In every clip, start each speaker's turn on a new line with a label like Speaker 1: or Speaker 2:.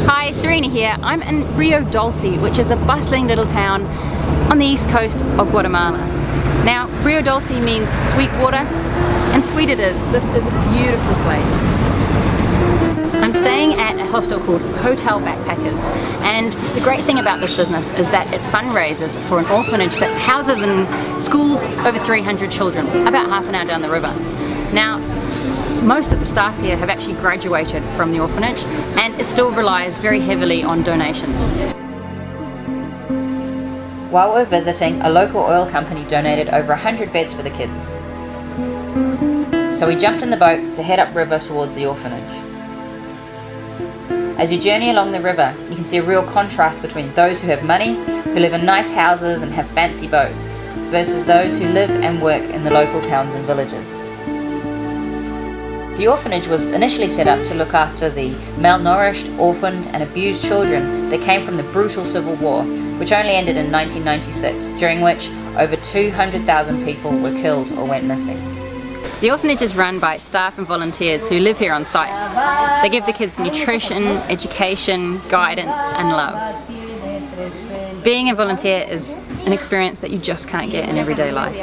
Speaker 1: Hi, Serena here. I'm in Rio Dulce, which is a bustling little town on the east coast of Guatemala. Now, Rio Dulce means sweet water, and sweet it is. This is a beautiful place. I'm staying at a hostel called Hotel Backpackers, and the great thing about this business is that it fundraises for an orphanage that houses and schools over 300 children, about half an hour down the river. Now, most of the staff here have actually graduated from the orphanage, and it still relies very heavily on donations.
Speaker 2: While we're visiting, a local oil company donated over 100 beds for the kids. So we jumped in the boat to head upriver towards the orphanage. As you journey along the river, you can see a real contrast between those who have money, who live in nice houses and have fancy boats, versus those who live and work in the local towns and villages. The orphanage was initially set up to look after the malnourished, orphaned and abused children that came from the brutal civil war, which only ended in 1996, during which over 200,000 people were killed or went missing.
Speaker 1: The orphanage is run by staff and volunteers who live here on site. They give the kids nutrition, education, guidance and love. Being a volunteer is an experience that you just can't get in everyday life.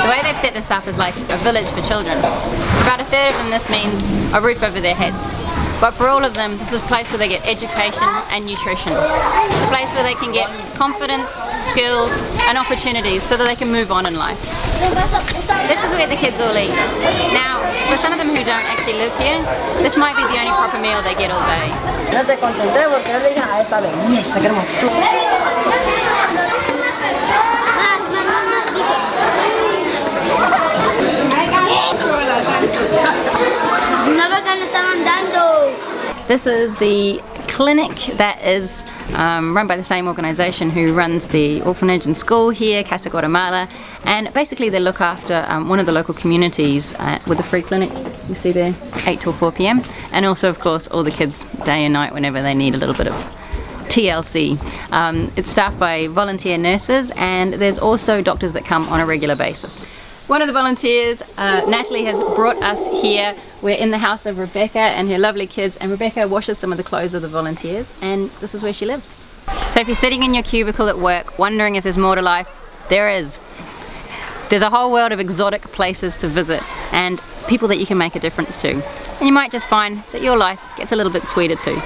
Speaker 1: The way they've set this up is like a village for children. For about a third of them this means a roof over their heads. But for all of them, this is a place where they get education and nutrition. It's a place where they can get confidence, skills and opportunities so that they can move on in life. This is where the kids all eat. Now, for some of them who don't actually live here, this might be the only proper meal they get all day. This is the clinic that is run by the same organisation who runs the orphanage and school here, Casa Guatemala, and basically they look after one of the local communities with a free clinic, you see there, 8 till 4 p.m, and also of course all the kids day and night whenever they need a little bit of TLC. It's staffed by volunteer nurses, and there's also doctors that come on a regular basis. One of the volunteers, Natalie, has brought us here. We're in the house of Rebecca and her lovely kids, and Rebecca washes some of the clothes of the volunteers, and this is where she lives. So if you're sitting in your cubicle at work wondering if there's more to life, there is. There's a whole world of exotic places to visit and people that you can make a difference to. And you might just find that your life gets a little bit sweeter too.